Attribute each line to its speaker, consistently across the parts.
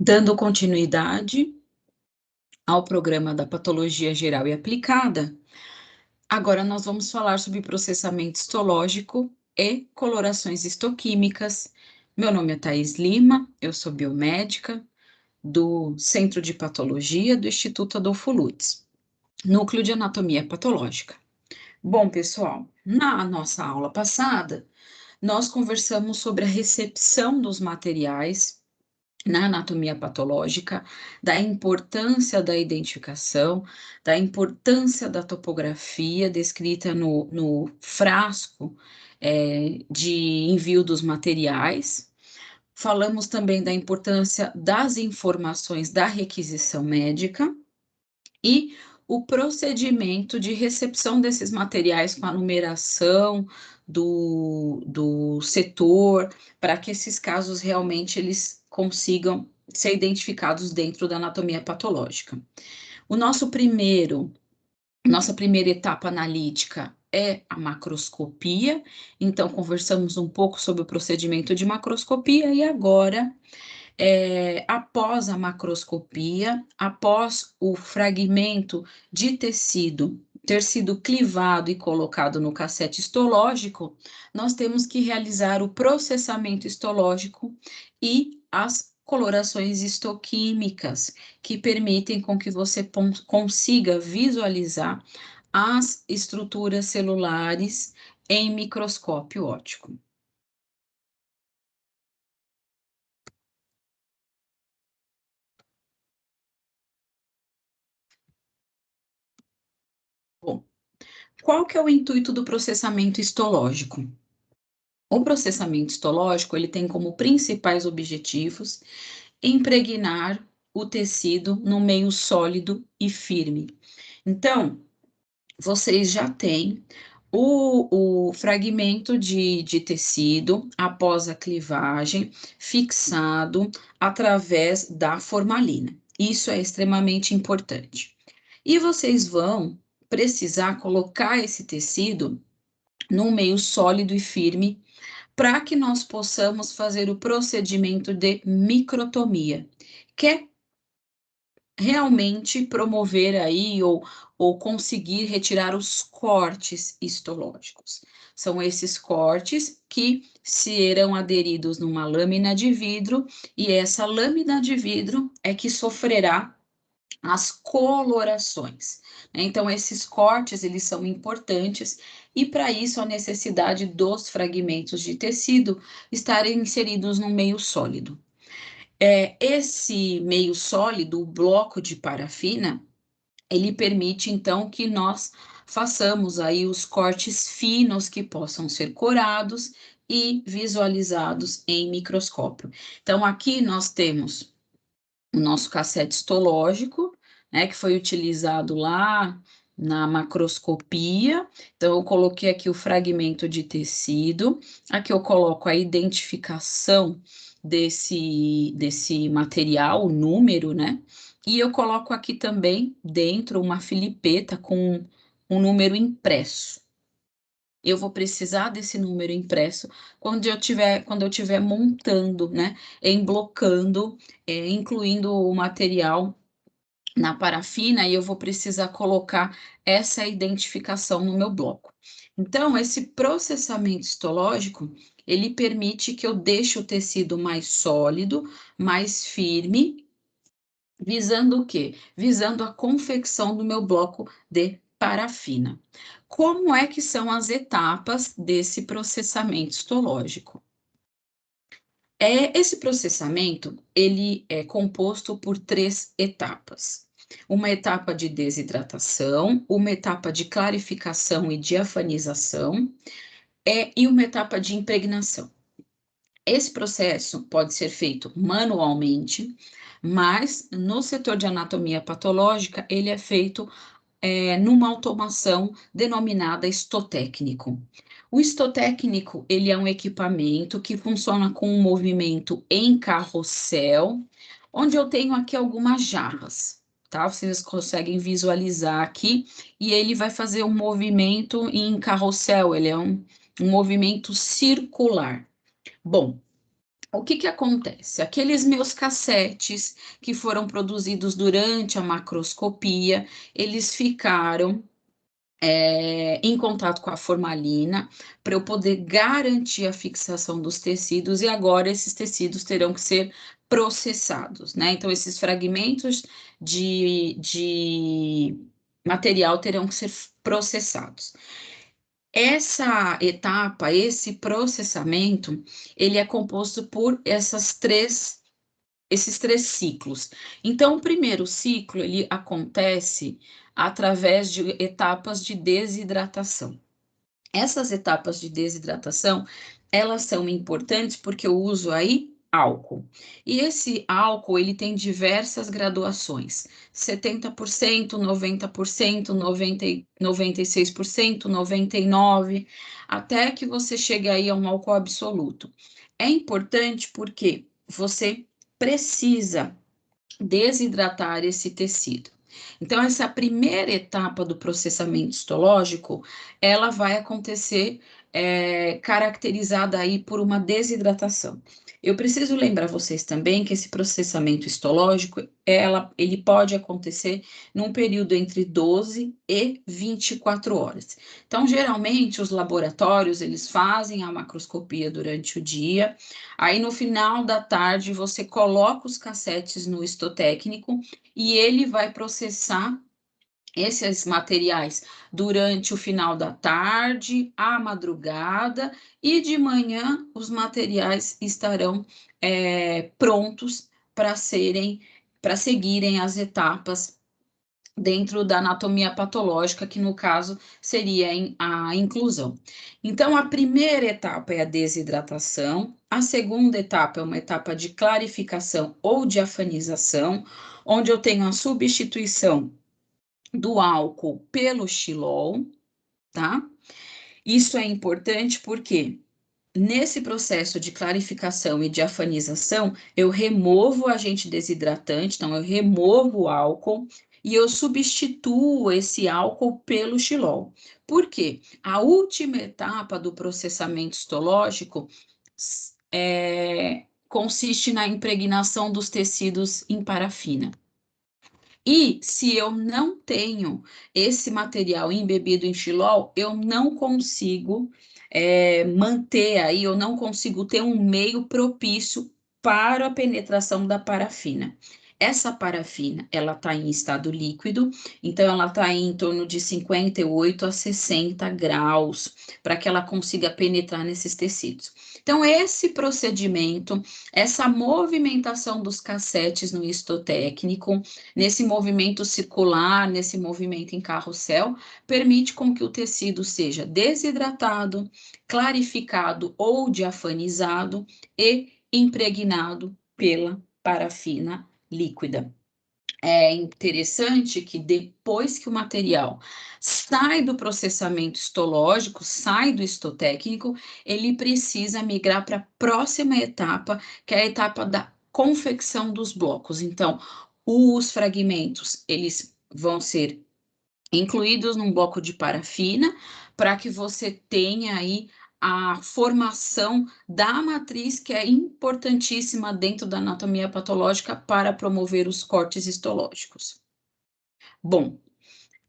Speaker 1: Dando continuidade ao programa da patologia geral e aplicada, agora nós vamos falar sobre processamento histológico e colorações histoquímicas. Meu nome é Thaís Lima, eu sou biomédica do Centro de Patologia do Instituto Adolfo Lutz, Núcleo de Anatomia Patológica. Bom, pessoal, na nossa aula passada, nós conversamos sobre a recepção dos materiais na anatomia patológica, da importância da identificação, da importância da topografia descrita no frasco de envio dos materiais. Falamos também da importância das informações da requisição médica e o procedimento de recepção desses materiais com a numeração do setor, para que esses casos realmente eles consigam ser identificados dentro da anatomia patológica. Nossa primeira etapa analítica é a macroscopia, então conversamos um pouco sobre o procedimento de macroscopia e agora após a macroscopia, após o fragmento de tecido ter sido clivado e colocado no cassete histológico, nós temos que realizar o processamento histológico e as colorações histoquímicas, que permitem com que você consiga visualizar as estruturas celulares em microscópio óptico. Bom, qual que é o intuito do processamento histológico? O processamento histológico, ele tem como principais objetivos impregnar o tecido no meio sólido e firme. Então, vocês já têm o fragmento de tecido após a clivagem fixado através da formalina. Isso é extremamente importante. E vocês vão precisar colocar esse tecido num meio sólido e firme para que nós possamos fazer o procedimento de microtomia, que é realmente promover aí ou conseguir retirar os cortes histológicos. São esses cortes que serão aderidos numa lâmina de vidro e essa lâmina de vidro é que sofrerá as colorações. Então, esses cortes, eles são importantes e, para isso, a necessidade dos fragmentos de tecido estarem inseridos no meio sólido. Esse meio sólido, o bloco de parafina, ele permite, então, que nós façamos aí os cortes finos que possam ser corados e visualizados em microscópio. Então, aqui nós temos o nosso cassete histológico, né, que foi utilizado lá na macroscopia. Então, eu coloquei aqui o fragmento de tecido, aqui eu coloco a identificação desse material, o número, né, e eu coloco aqui também dentro uma filipeta com um número impresso. Eu vou precisar desse número impresso quando eu tiver montando, né, emblocando, incluindo o material na parafina, e eu vou precisar colocar essa identificação no meu bloco. Então, esse processamento histológico, ele permite que eu deixe o tecido mais sólido, mais firme, visando o quê? Visando a confecção do meu bloco de parafina. Como é que são as etapas desse processamento histológico? Esse processamento, ele é composto por 3 etapas. Uma etapa de desidratação, uma etapa de clarificação e diafanização, e uma etapa de impregnação. Esse processo pode ser feito manualmente, mas no setor de anatomia patológica, ele é feito numa automação denominada histotécnico. O histotécnico, ele é um equipamento que funciona com um movimento em carrossel, onde eu tenho aqui algumas jarras, tá? Vocês conseguem visualizar aqui, e ele vai fazer um movimento em carrossel, ele é um movimento circular. Bom, o que que acontece? Aqueles meus cassetes que foram produzidos durante a macroscopia, eles ficaram em contato com a formalina, para eu poder garantir a fixação dos tecidos, e agora esses tecidos terão que ser processados, né? Então, esses fragmentos de material terão que ser processados. Essa etapa, esse processamento, ele é composto por esses três ciclos. Então, o primeiro ciclo, ele acontece através de etapas de desidratação. Essas etapas de desidratação, elas são importantes porque eu uso aí álcool. E esse álcool, ele tem diversas graduações: 70%, 90%, 96%, 99%, até que você chegue aí a um álcool absoluto. É importante porque você precisa desidratar esse tecido. Então, essa primeira etapa do processamento histológico, ela vai acontecer caracterizada aí por uma desidratação. Eu preciso lembrar vocês também que esse processamento histológico, ele pode acontecer num período entre 12 e 24 horas. Então, geralmente, os laboratórios, eles fazem a macroscopia durante o dia, aí no final da tarde você coloca os cassetes no histotécnico e ele vai processar esses materiais durante o final da tarde, à madrugada, e de manhã os materiais estarão prontos para seguirem as etapas dentro da anatomia patológica, que no caso seria a inclusão. Então, a primeira etapa é a desidratação, a segunda etapa é uma etapa de clarificação ou diafanização, onde eu tenho a substituição do álcool pelo xilol, tá? Isso é importante porque nesse processo de clarificação e diafanização, eu removo o agente desidratante, então eu removo o álcool e eu substituo esse álcool pelo xilol. Por quê? A última etapa do processamento histológico consiste na impregnação dos tecidos em parafina. E se eu não tenho esse material embebido em xilol, eu não consigo manter aí, eu não consigo ter um meio propício para a penetração da parafina. Essa parafina, ela está em estado líquido, então ela está em torno de 58 a 60 graus, para que ela consiga penetrar nesses tecidos. Então, esse procedimento, essa movimentação dos cassetes no histotécnico, nesse movimento circular, nesse movimento em carrossel, permite com que o tecido seja desidratado, clarificado ou diafanizado e impregnado pela parafina líquida. É interessante que depois que o material sai do processamento histológico, sai do histotécnico, ele precisa migrar para a próxima etapa, que é a etapa da confecção dos blocos. Então, os fragmentos, eles vão ser incluídos num bloco de parafina, para que você tenha aí a formação da matriz, que é importantíssima dentro da anatomia patológica para promover os cortes histológicos. Bom,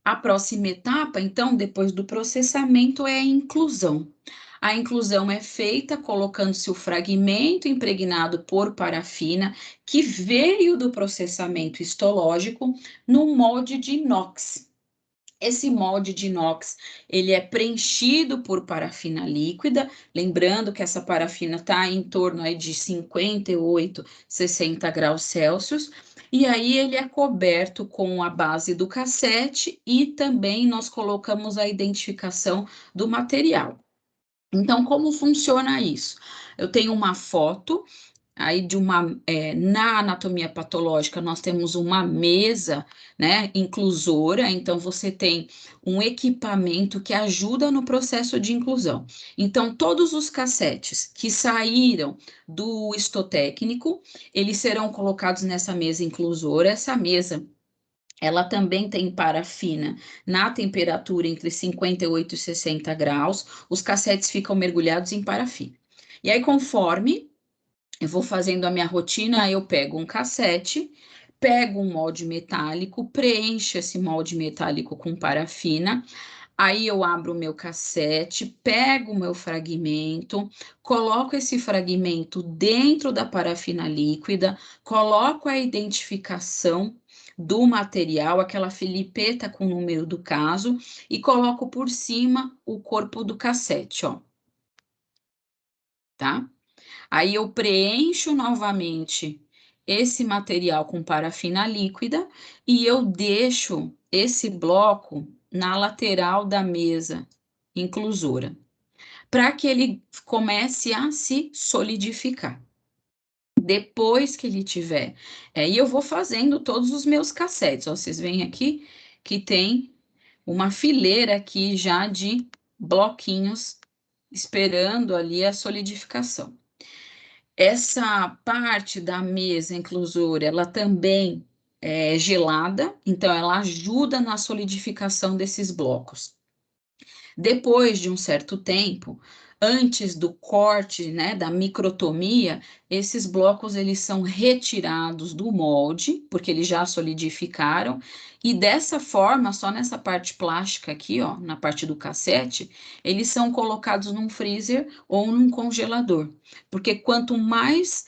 Speaker 1: a próxima etapa, então, depois do processamento, é a inclusão. A inclusão é feita colocando-se o fragmento impregnado por parafina, que veio do processamento histológico, no molde de inox. Esse molde de inox, ele é preenchido por parafina líquida, lembrando que essa parafina está em torno aí de 58, 60 graus Celsius, e aí ele é coberto com a base do cassete e também nós colocamos a identificação do material. Então, como funciona isso? Eu tenho uma foto aí na anatomia patológica nós temos uma mesa, né, inclusora, então você tem um equipamento que ajuda no processo de inclusão. Então, todos os cassetes que saíram do histotécnico, eles serão colocados nessa mesa inclusora. Essa mesa, ela também tem parafina na temperatura entre 58 e 60 graus, os cassetes ficam mergulhados em parafina. E aí, conforme eu vou fazendo a minha rotina, eu pego um cassete, pego um molde metálico, preencho esse molde metálico com parafina, aí eu abro o meu cassete, pego o meu fragmento, coloco esse fragmento dentro da parafina líquida, coloco a identificação do material, aquela filipeta com o número do caso, e coloco por cima o corpo do cassete, ó. Tá? Aí eu preencho novamente esse material com parafina líquida e eu deixo esse bloco na lateral da mesa inclusora, para que ele comece a se solidificar. Depois que ele tiver, e eu vou fazendo todos os meus cassetes, ó, vocês veem aqui que tem uma fileira aqui já de bloquinhos esperando ali a solidificação. Essa parte da mesa inclusora, ela também é gelada, então ela ajuda na solidificação desses blocos. Depois de um certo tempo, antes do corte, né, da microtomia, esses blocos eles são retirados do molde, porque eles já solidificaram, e dessa forma, só nessa parte plástica aqui, ó, na parte do cassete, eles são colocados num freezer ou num congelador, porque quanto mais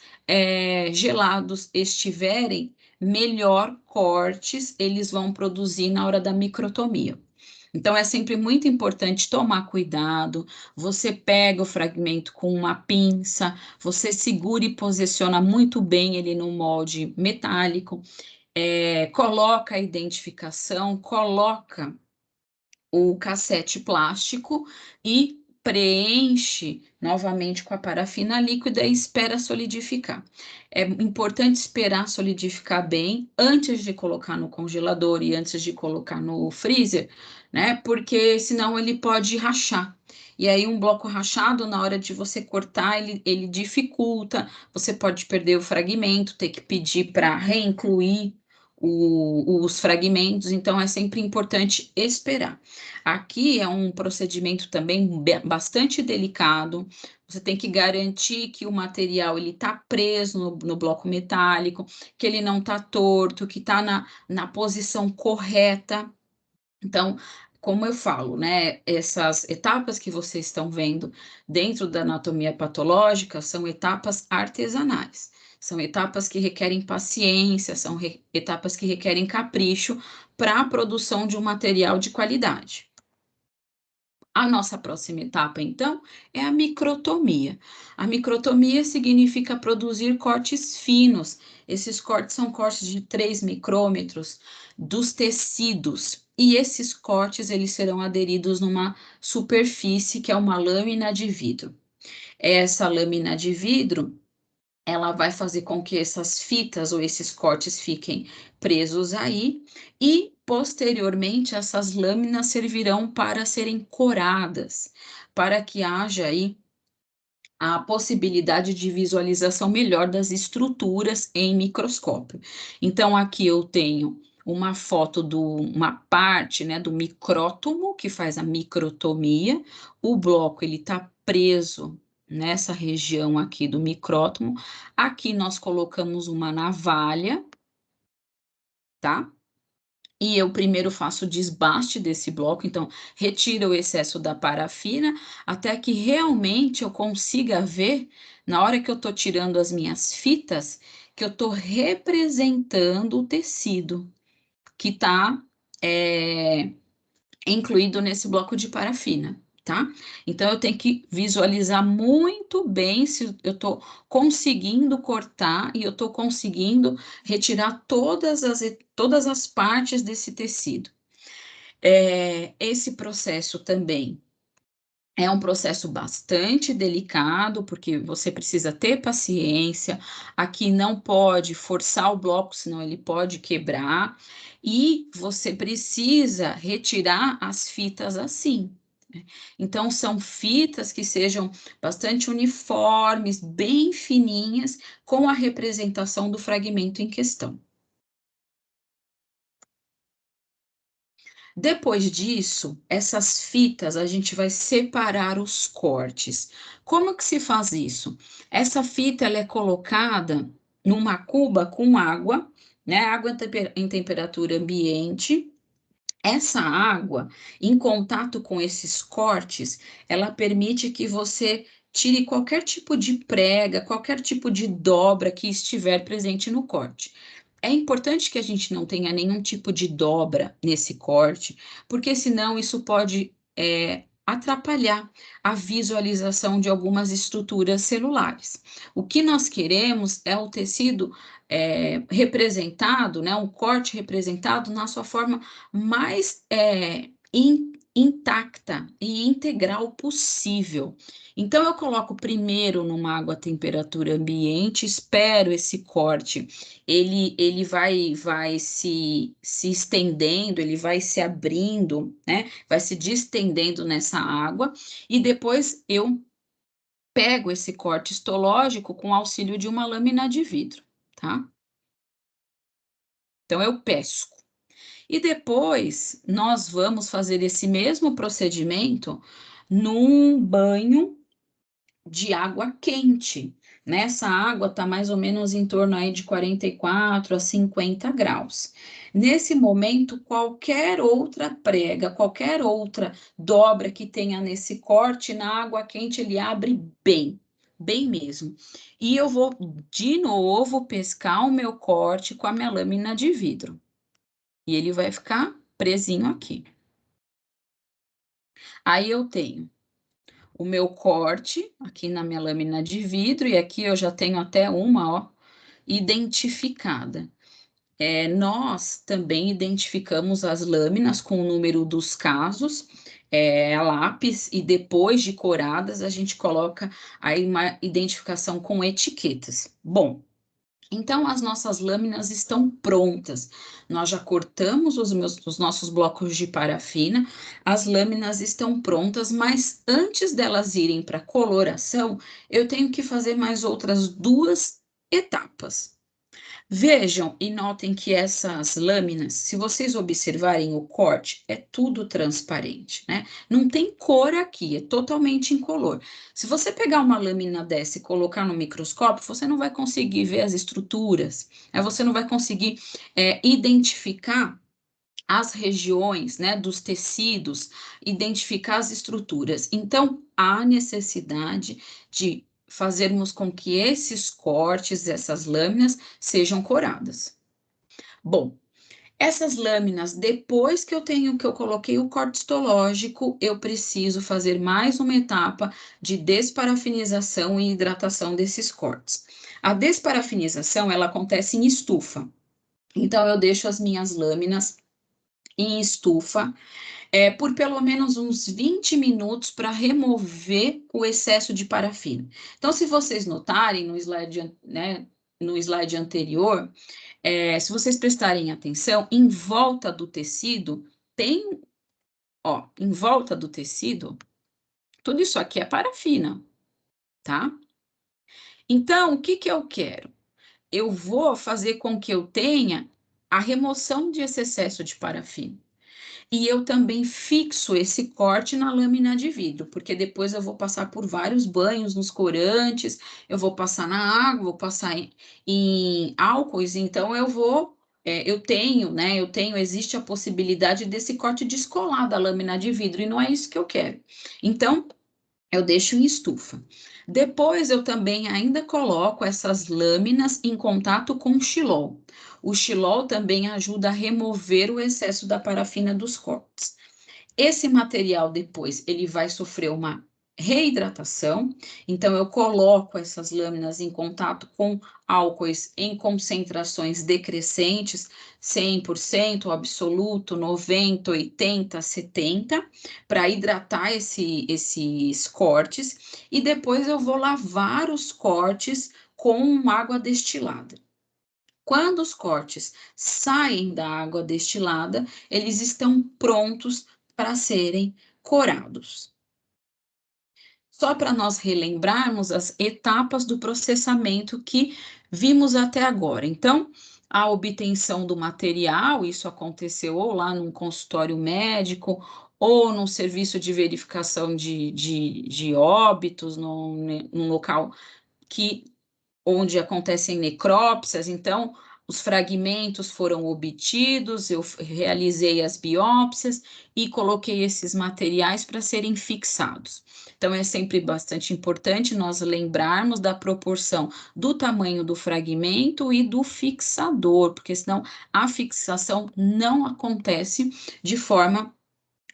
Speaker 1: gelados estiverem, melhor cortes eles vão produzir na hora da microtomia. Então, é sempre muito importante tomar cuidado. Você pega o fragmento com uma pinça, você segura e posiciona muito bem ele no molde metálico, coloca a identificação, coloca o cassete plástico e preenche novamente com a parafina líquida e espera solidificar. É importante esperar solidificar bem antes de colocar no congelador e antes de colocar no freezer, né? Porque senão ele pode rachar. E aí, um bloco rachado, na hora de você cortar, ele dificulta, você pode perder o fragmento, ter que pedir para reincluir os fragmentos, então é sempre importante esperar. Aqui é um procedimento também bastante delicado. Você tem que garantir que o material ele está preso no bloco metálico, que ele não está torto, que está na posição correta. Então, como eu falo, né, essas etapas que vocês estão vendo dentro da anatomia patológica são etapas artesanais, são etapas que requerem paciência, são etapas que requerem capricho para a produção de um material de qualidade. A nossa próxima etapa, então, é a microtomia. A microtomia significa produzir cortes finos. Esses cortes são cortes de 3 micrômetros dos tecidos. E esses cortes, eles serão aderidos numa superfície, que é uma lâmina de vidro. Essa lâmina de vidro, ela vai fazer com que essas fitas ou esses cortes fiquem presos aí e, posteriormente, essas lâminas servirão para serem coradas, para que haja aí a possibilidade de visualização melhor das estruturas em microscópio. Então, aqui eu tenho uma foto uma parte, né, do micrótomo, que faz a microtomia. O bloco, ele está preso nessa região aqui do micrótomo. Aqui nós colocamos uma navalha, tá? E eu primeiro faço o desbaste desse bloco, então retiro o excesso da parafina, até que realmente eu consiga ver, na hora que eu estou tirando as minhas fitas, que eu estou representando o tecido que está incluído nesse bloco de parafina, tá? Então, eu tenho que visualizar muito bem se eu estou conseguindo cortar e eu estou conseguindo retirar todas as partes desse tecido. Esse processo também é um processo bastante delicado, porque você precisa ter paciência. Aqui não pode forçar o bloco, senão ele pode quebrar. E você precisa retirar as fitas assim, né? Então, são fitas que sejam bastante uniformes, bem fininhas, com a representação do fragmento em questão. Depois disso, essas fitas, a gente vai separar os cortes. Como que se faz isso? Essa fita, ela é colocada numa cuba com água, né? Água em temperatura ambiente. Essa água, em contato com esses cortes, ela permite que você tire qualquer tipo de prega, qualquer tipo de dobra que estiver presente no corte. É importante que a gente não tenha nenhum tipo de dobra nesse corte, porque senão isso pode atrapalhar a visualização de algumas estruturas celulares. O que nós queremos é o tecido representado, né, um corte representado na sua forma mais intacta e integral possível. Então, eu coloco primeiro numa água a temperatura ambiente, espero esse corte, ele vai se estendendo, ele vai se abrindo, né? Vai se distendendo nessa água, e depois eu pego esse corte histológico com auxílio de uma lâmina de vidro, tá? Então, eu pesco. E depois nós vamos fazer esse mesmo procedimento num banho de água quente. Nessa água está mais ou menos em torno aí de 44 a 50 graus. Nesse momento, qualquer outra prega, qualquer outra dobra que tenha nesse corte, na água quente ele abre bem, bem mesmo. E eu vou de novo pescar o meu corte com a minha lâmina de vidro. E ele vai ficar presinho aqui. Aí eu tenho o meu corte aqui na minha lâmina de vidro, e aqui eu já tenho até uma, ó, identificada. Nós também identificamos as lâminas com o número dos casos, a lápis, e depois de coradas, a gente coloca aí uma identificação com etiquetas. Bom, então, as nossas lâminas estão prontas. Nós já cortamos os nossos blocos de parafina, as lâminas estão prontas, mas antes delas irem para coloração, eu tenho que fazer mais outras duas etapas. Vejam e notem que essas lâminas, se vocês observarem o corte, é tudo transparente, né? Não tem cor aqui, é totalmente incolor. Se você pegar uma lâmina dessa e colocar no microscópio, você não vai conseguir ver as estruturas, né? Você não vai conseguir identificar as regiões, né, dos tecidos, identificar as estruturas. Então, há necessidade de fazermos com que esses cortes, essas lâminas, sejam coradas. Bom, essas lâminas, depois que eu coloquei o corte histológico, eu preciso fazer mais uma etapa de desparafinização e hidratação desses cortes. A desparafinização, ela acontece em estufa. Então, eu deixo as minhas lâminas em estufa, por pelo menos uns 20 minutos para remover o excesso de parafina. Então, se vocês notarem no slide, né, no slide anterior, se vocês prestarem atenção, em volta do tecido tem, ó, em volta do tecido, tudo isso aqui é parafina, tá? Então, o que que eu quero? Eu vou fazer com que eu tenha a remoção desse excesso de parafina. E eu também fixo esse corte na lâmina de vidro, porque depois eu vou passar por vários banhos nos corantes, eu vou passar na água, vou passar em álcoois, então existe a possibilidade desse corte descolar da lâmina de vidro, e não é isso que eu quero. Então, eu deixo em estufa. Depois eu também ainda coloco essas lâminas em contato com xilol. O xilol também ajuda a remover o excesso da parafina dos cortes. Esse material depois ele vai sofrer uma reidratação, então eu coloco essas lâminas em contato com álcoois em concentrações decrescentes, 100%, absoluto, 90, 80, 70, para hidratar esses cortes, e depois eu vou lavar os cortes com água destilada. Quando os cortes saem da água destilada, eles estão prontos para serem corados. Só para nós relembrarmos as etapas do processamento que vimos até agora. Então, a obtenção do material, isso aconteceu ou lá num consultório médico, ou num serviço de verificação de óbitos, num local que onde acontecem necrópsias, então os fragmentos foram obtidos, eu realizei as biópsias e coloquei esses materiais para serem fixados. Então é sempre bastante importante nós lembrarmos da proporção do tamanho do fragmento e do fixador, porque senão a fixação não acontece de forma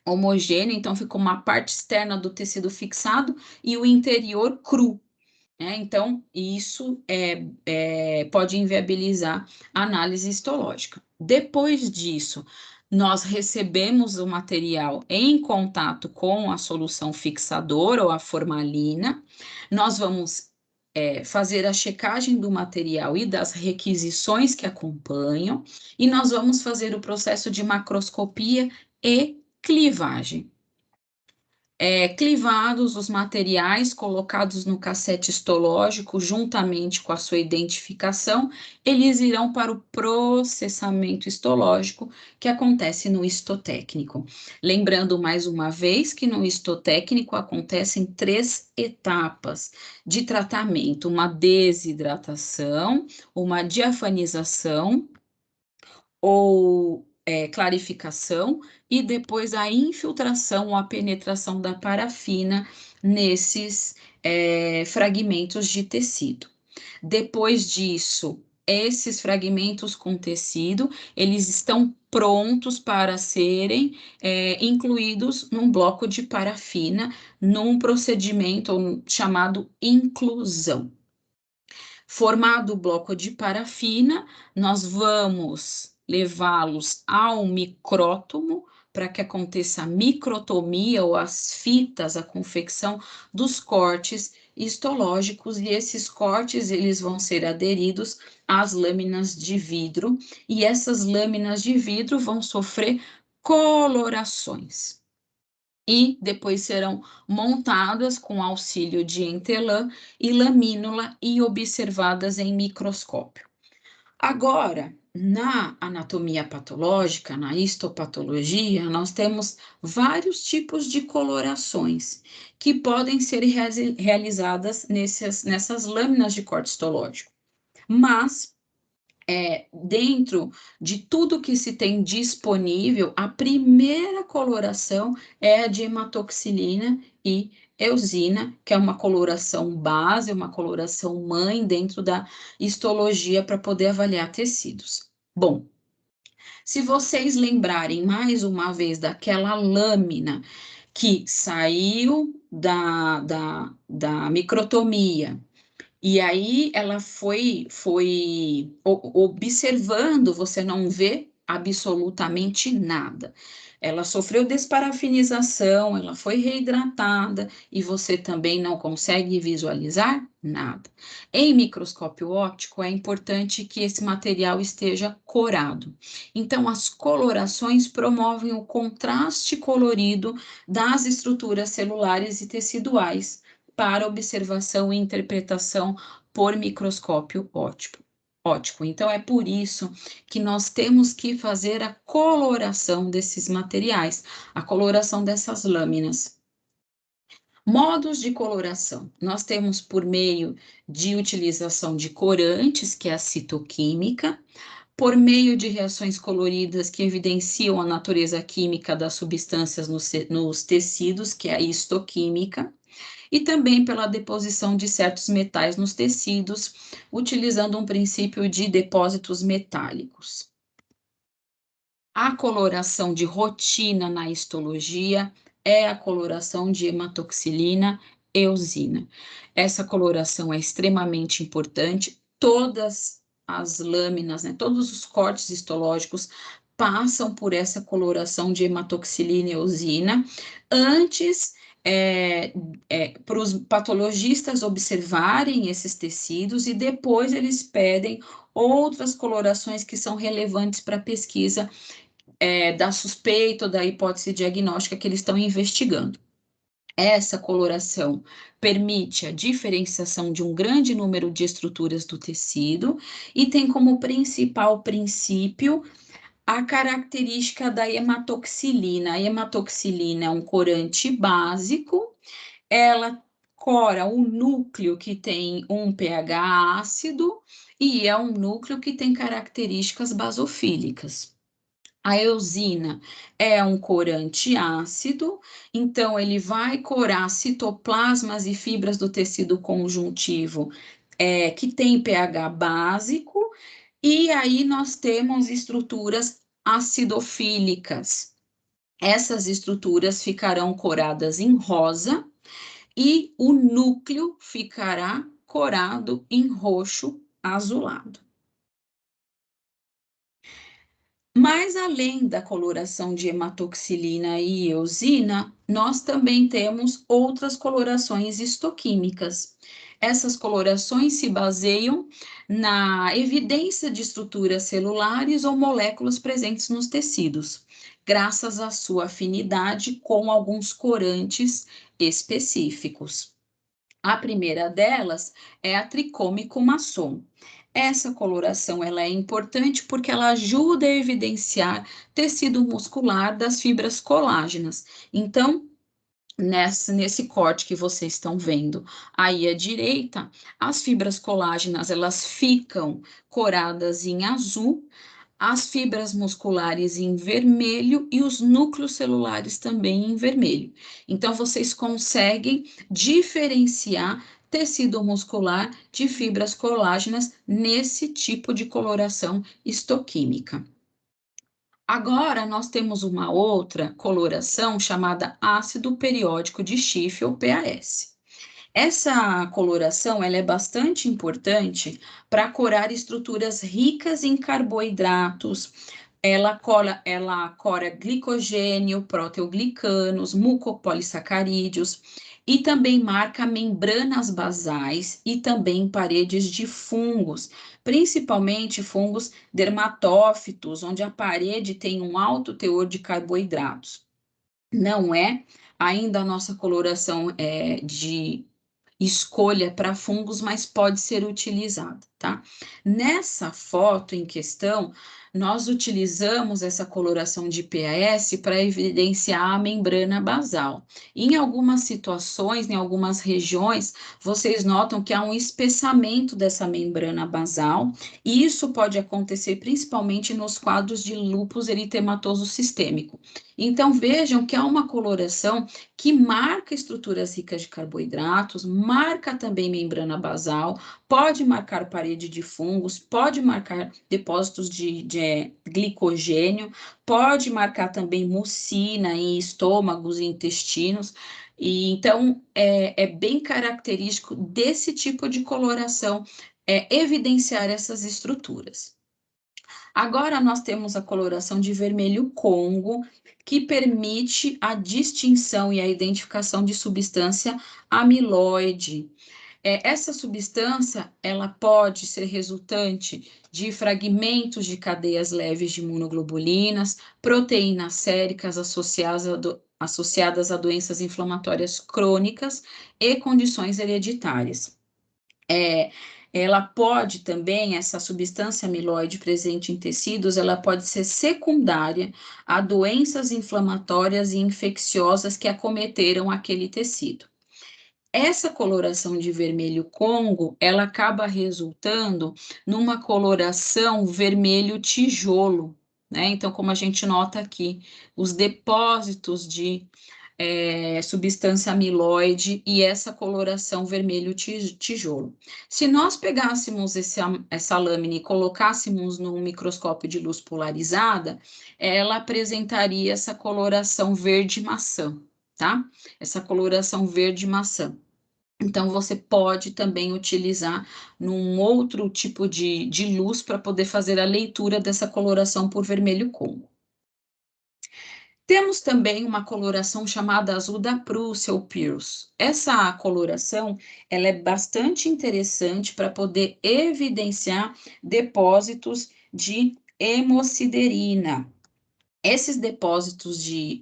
Speaker 1: homogênea, então fica uma parte externa do tecido fixado e o interior cru. Então, isso pode inviabilizar a análise histológica. Depois disso, nós recebemos o material em contato com a solução fixadora ou a formalina, nós vamos fazer a checagem do material e das requisições que acompanham, e nós vamos fazer o processo de macroscopia e clivagem. Clivados os materiais colocados no cassete histológico, juntamente com a sua identificação, eles irão para o processamento histológico, que acontece no histotécnico. Lembrando mais uma vez que no histotécnico acontecem 3 etapas de tratamento: uma desidratação, uma diafanização ou clarificação, e depois a infiltração ou a penetração da parafina nesses fragmentos de tecido. Depois disso, esses fragmentos com tecido, eles estão prontos para serem incluídos num bloco de parafina, num procedimento chamado inclusão. Formado o bloco de parafina, nós vamos levá-los ao micrótomo para que aconteça a microtomia ou as fitas, a confecção dos cortes histológicos, e esses cortes eles vão ser aderidos às lâminas de vidro, e essas lâminas de vidro vão sofrer colorações. E depois serão montadas com auxílio de entelã e lamínula e observadas em microscópio. Agora, na anatomia patológica, na histopatologia, nós temos vários tipos de colorações que podem ser realizadas nessas lâminas de corte histológico. Mas dentro de tudo que se tem disponível, a primeira coloração é a de hematoxilina e eosina, que é uma coloração base, uma coloração mãe dentro da histologia para poder avaliar tecidos. Bom, se vocês lembrarem mais uma vez daquela lâmina que saiu da microtomia, e aí ela foi observando, você não vê absolutamente nada. Ela sofreu desparafinização, ela foi reidratada e você também não consegue visualizar nada. Em microscópio óptico, é importante que esse material esteja corado. Então, as colorações promovem o contraste colorido das estruturas celulares e teciduais para observação e interpretação por microscópio óptico. Então, é por isso que nós temos que fazer a coloração desses materiais, a coloração dessas lâminas. Modos de coloração. Nós temos por meio de utilização de corantes, que é a citoquímica, por meio de reações coloridas que evidenciam a natureza química das substâncias nos tecidos, que é a histoquímica, e também pela deposição de certos metais nos tecidos, utilizando um princípio de depósitos metálicos. A coloração de rotina na histologia é a coloração de hematoxilina e eosina. Essa coloração é extremamente importante, todas as lâminas, todos os cortes histológicos passam por essa coloração de hematoxilina e eosina antes para os patologistas observarem esses tecidos, e depois eles pedem outras colorações que são relevantes para a pesquisa da suspeita ou da hipótese diagnóstica que eles estão investigando. Essa coloração permite a diferenciação de um grande número de estruturas do tecido e tem como principal princípio a característica da hematoxilina. A hematoxilina é um corante básico, ela cora o núcleo que tem um pH ácido e é um núcleo que tem características basofílicas. A eosina é um corante ácido, então ele vai corar citoplasmas e fibras do tecido conjuntivo, que tem pH básico, e aí nós temos estruturas acidofílicas. Essas estruturas ficarão coradas em rosa e o núcleo ficará corado em roxo azulado. Mas além da coloração de hematoxilina e eosina, nós também temos outras colorações histoquímicas. Essas colorações se baseiam na evidência de estruturas celulares ou moléculas presentes nos tecidos, graças à sua afinidade com alguns corantes específicos. A primeira delas é a tricômico maçom. Essa coloração ela é importante porque ela ajuda a evidenciar tecido muscular das fibras colágenas. Então, nesse corte que vocês estão vendo aí à direita, as fibras colágenas elas ficam coradas em azul, as fibras musculares em vermelho e os núcleos celulares também em vermelho. Então, vocês conseguem diferenciar tecido muscular de fibras colágenas nesse tipo de coloração histoquímica. Agora, nós temos uma outra coloração chamada ácido periódico de Schiff, ou PAS. Essa coloração ela é bastante importante para corar estruturas ricas em carboidratos. Ela cora glicogênio, proteoglicanos, mucopolissacarídeos e também marca membranas basais e também paredes de fungos, principalmente fungos dermatófitos, onde a parede tem um alto teor de carboidratos. Não é ainda a nossa coloração de escolha para fungos, mas pode ser utilizada, tá? Nessa foto em questão, nós utilizamos essa coloração de PAS para evidenciar a membrana basal. Em algumas situações, em algumas regiões, vocês notam que há um espessamento dessa membrana basal, e isso pode acontecer principalmente nos quadros de lúpus eritematoso sistêmico. Então, vejam que há uma coloração que marca estruturas ricas de carboidratos, marca também membrana basal, pode marcar parede de fungos, pode marcar depósitos de glicogênio, pode marcar também mucina em estômagos e intestinos. E então é bem característico desse tipo de coloração evidenciar essas estruturas. Agora nós temos a coloração de vermelho Congo, que permite a distinção e a identificação de substância amiloide. Essa substância, ela pode ser resultante de fragmentos de cadeias leves de imunoglobulinas, proteínas séricas associadas a doenças inflamatórias crônicas e condições hereditárias. Ela pode também, essa substância amiloide presente em tecidos, ela pode ser secundária a doenças inflamatórias e infecciosas que acometeram aquele tecido. Essa coloração de vermelho Congo, ela acaba resultando numa coloração vermelho tijolo, né? Então, como a gente nota aqui, os depósitos de substância amiloide e essa coloração vermelho tijolo. Se nós pegássemos essa lâmina e colocássemos num microscópio de luz polarizada, ela apresentaria essa coloração verde maçã, tá? Essa coloração verde maçã. Então, você pode também utilizar num outro tipo de luz para poder fazer a leitura dessa coloração por vermelho Congo. Temos também uma coloração chamada azul da Prússia, ou Pearce. Essa coloração, ela é bastante interessante para poder evidenciar depósitos de hemosiderina. Esses depósitos de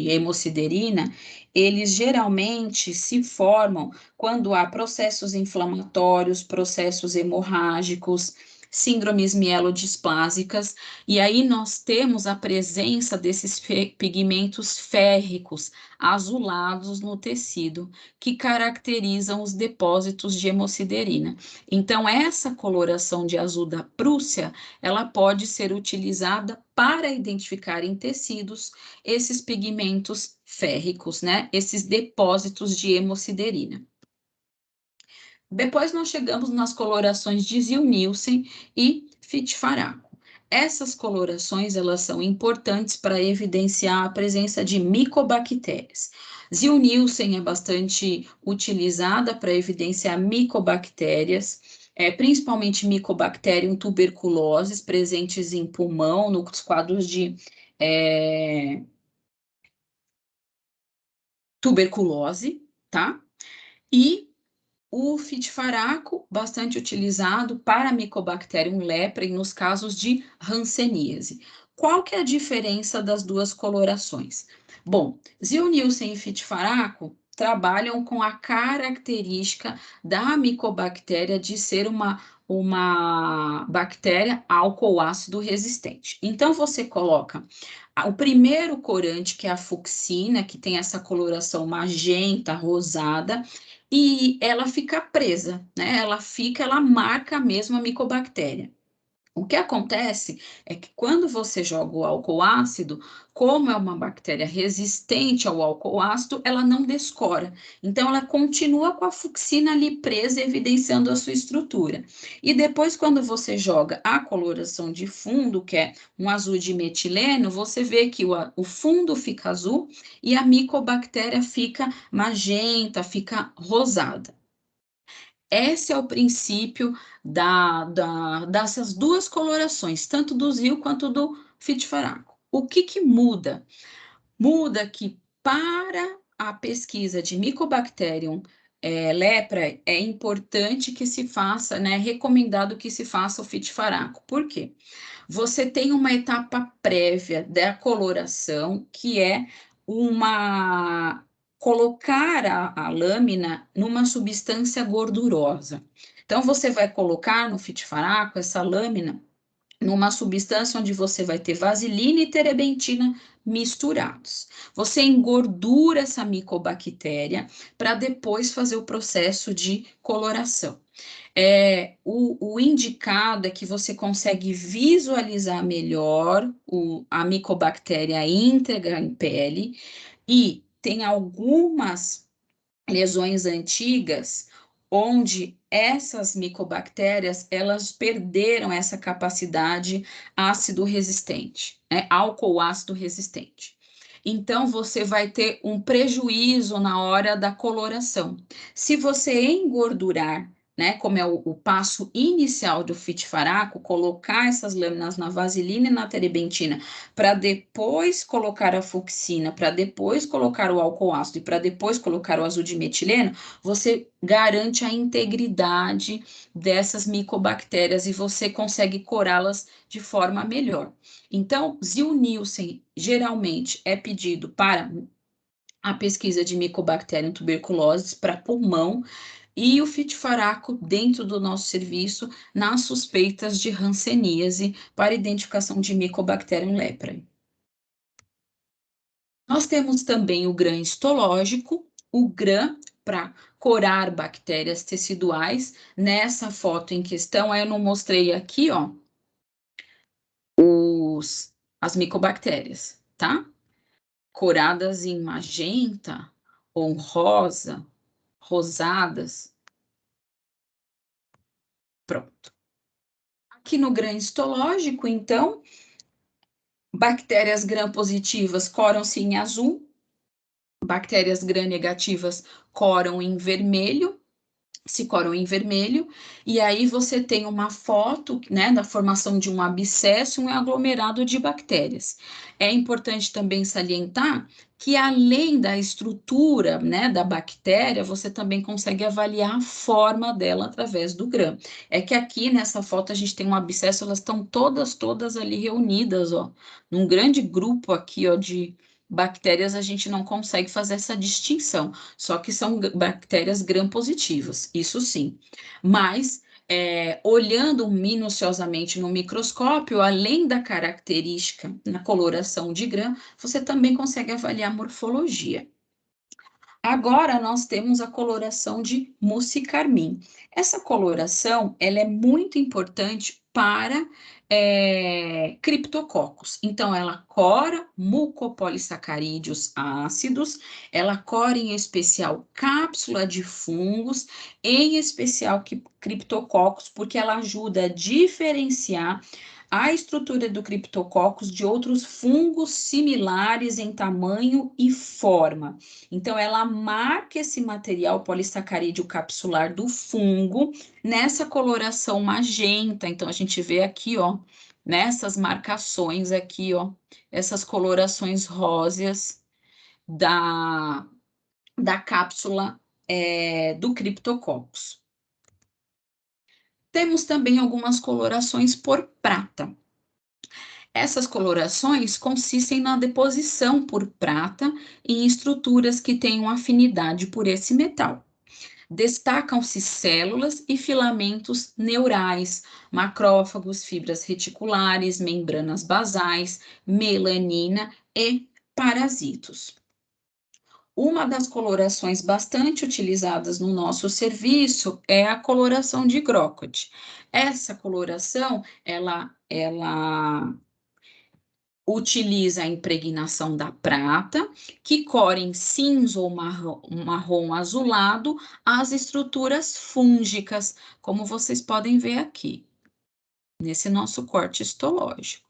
Speaker 1: hemosiderina, eles geralmente se formam quando há processos inflamatórios, processos hemorrágicos, síndromes mielodisplásicas, e aí nós temos a presença desses pigmentos férricos azulados no tecido, que caracterizam os depósitos de hemosiderina. Então, essa coloração de azul da Prússia, ela pode ser utilizada para identificar em tecidos esses pigmentos férricos, né? Esses depósitos de hemosiderina. Depois nós chegamos nas colorações de Ziehl-Neelsen e Fitt-Faraco. Essas colorações, elas são importantes para evidenciar a presença de micobactérias. Ziehl-Neelsen é bastante utilizada para evidenciar micobactérias, principalmente Mycobacterium tuberculosis, presentes em pulmão, nos quadros de tuberculose, tá? E o Fitt-Faraco, bastante utilizado para Mycobacterium leprae nos casos de hanseníase. Qual que é a diferença das duas colorações? Bom, Ziehl-Neelsen e Fitt-Faraco trabalham com a característica da micobactéria de ser uma bactéria álcool ácido resistente. Então, você coloca o primeiro corante, que é a fucsina, que tem essa coloração magenta, rosada, e ela fica presa, né? Ela marca mesmo a micobactéria. O que acontece é que quando você joga o álcool ácido, como é uma bactéria resistente ao álcool ácido, ela não descora. Então, ela continua com a fucsina ali presa, evidenciando a sua estrutura. E depois, quando você joga a coloração de fundo, que é um azul de metileno, você vê que o fundo fica azul e a micobactéria fica magenta, fica rosada. Esse é o princípio dessas duas colorações, tanto do Zil quanto do Fitt-Faraco. O que muda? Muda que para a pesquisa de Mycobacterium lepra, é importante que se faça, né, recomendado que se faça o Fitt-Faraco. Por quê? Você tem uma etapa prévia da coloração, que é colocar a lâmina numa substância gordurosa. Então, você vai colocar no Fitt-Faraco essa lâmina numa substância onde você vai ter vaselina e terebentina misturados. Você engordura essa micobactéria para depois fazer o processo de coloração. O indicado é que você consegue visualizar melhor a micobactéria íntegra em pele, e tem algumas lesões antigas onde essas micobactérias, elas perderam essa capacidade ácido resistente, né? Álcool ácido resistente. Então, você vai ter um prejuízo na hora da coloração. Se você engordurar, né, como é o passo inicial do Fitt-Faraco, colocar essas lâminas na vaselina e na terebentina, para depois colocar a fucsina, para depois colocar o álcool ácido e para depois colocar o azul de metileno, você garante a integridade dessas micobactérias e você consegue corá-las de forma melhor. Então, Ziehl-Neelsen geralmente é pedido para a pesquisa de Mycobacterium tuberculosis para pulmão, e o Fitt-Faraco dentro do nosso serviço nas suspeitas de hanseníase para identificação de Mycobacterium leprae. Nós temos também o GRAM histológico, o GRAM para corar bactérias teciduais. Nessa foto em questão, eu não mostrei aqui, ó, as micobactérias, tá? Coradas em magenta ou rosa, rosadas. Pronto. Aqui no GRAM histológico, então, bactérias gram-positivas coram-se em azul, bactérias gram-negativas coram em vermelho, se coram em vermelho, e aí você tem uma foto, né, da formação de um abscesso, um aglomerado de bactérias. É importante também salientar que além da estrutura, né, da bactéria, você também consegue avaliar a forma dela através do GRAM. É que aqui nessa foto a gente tem um abscesso, elas estão todas ali reunidas, ó, num grande grupo aqui, ó, de bactérias, a gente não consegue fazer essa distinção. Só que são bactérias gram-positivas, isso sim. Mas, olhando minuciosamente no microscópio, além da característica na coloração de gram, você também consegue avaliar a morfologia. Agora nós temos a coloração de Musci-Carmin. Essa coloração, ela é muito importante para criptococos. Então, ela cora mucopolissacarídeos ácidos, ela cora em especial cápsula de fungos, em especial criptococos, porque ela ajuda a diferenciar a estrutura do criptococcus de outros fungos similares em tamanho e forma. Então, ela marca esse material polissacarídeo capsular do fungo nessa coloração magenta. Então, a gente vê aqui, ó, nessas marcações aqui, ó, essas colorações róseas da cápsula do criptococcus. Temos também algumas colorações por prata. Essas colorações consistem na deposição por prata em estruturas que tenham afinidade por esse metal. Destacam-se células e filamentos neurais, macrófagos, fibras reticulares, membranas basais, melanina e parasitos. Uma das colorações bastante utilizadas no nosso serviço é a coloração de Grocott. Essa coloração, ela utiliza a impregnação da prata, que cora em cinza ou marrom azulado as estruturas fúngicas, como vocês podem ver aqui, nesse nosso corte histológico.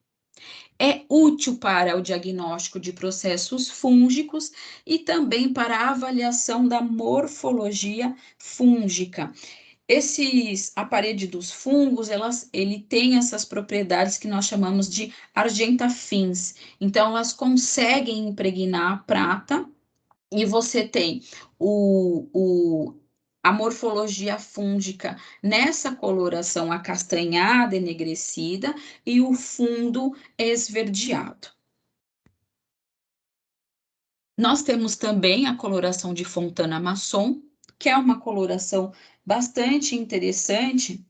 Speaker 1: É útil para o diagnóstico de processos fúngicos e também para a avaliação da morfologia fúngica. A parede dos fungos, ele tem essas propriedades que nós chamamos de argentafins. Então, elas conseguem impregnar a prata e você tem a morfologia fúngica nessa coloração acastanhada, enegrecida, e o fundo esverdeado. Nós temos também a coloração de Fontana-Masson, que é uma coloração bastante interessante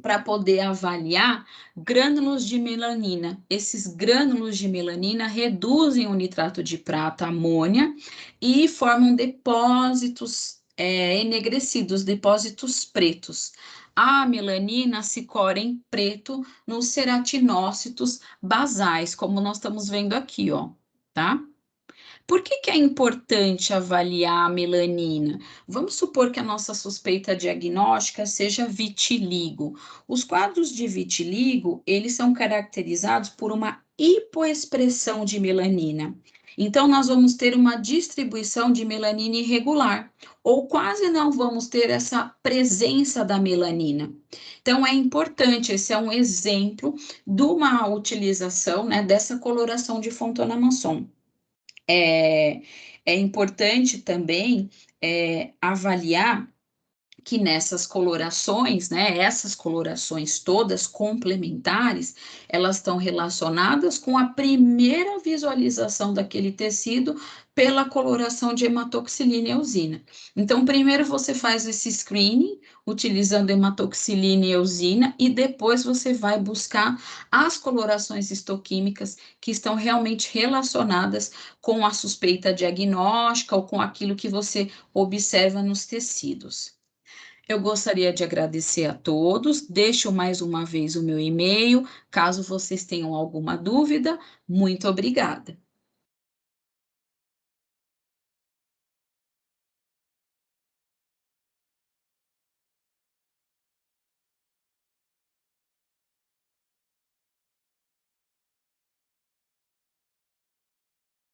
Speaker 1: para poder avaliar grânulos de melanina. Esses grânulos de melanina reduzem o nitrato de prata, amônia, e formam depósitos enegrecidos, depósitos pretos. A melanina se cora em preto nos ceratinócitos basais, como nós estamos vendo aqui, ó, tá? Por que é importante avaliar a melanina? Vamos supor que a nossa suspeita diagnóstica seja vitiligo. Os quadros de vitiligo, eles são caracterizados por uma hipoexpressão de melanina. Então, nós vamos ter uma distribuição de melanina irregular, ou quase não vamos ter essa presença da melanina. Então, é importante, esse é um exemplo de uma utilização, né, dessa coloração de Fontana-Masson. É importante também avaliar que nessas colorações, né, essas colorações todas complementares, elas estão relacionadas com a primeira visualização daquele tecido pela coloração de hematoxilina e eosina. Então, primeiro você faz esse screening utilizando hematoxilina e eosina e depois você vai buscar as colorações histoquímicas que estão realmente relacionadas com a suspeita diagnóstica ou com aquilo que você observa nos tecidos. Eu gostaria de agradecer a todos, deixo mais uma vez o meu e-mail, caso vocês tenham alguma dúvida, muito obrigada.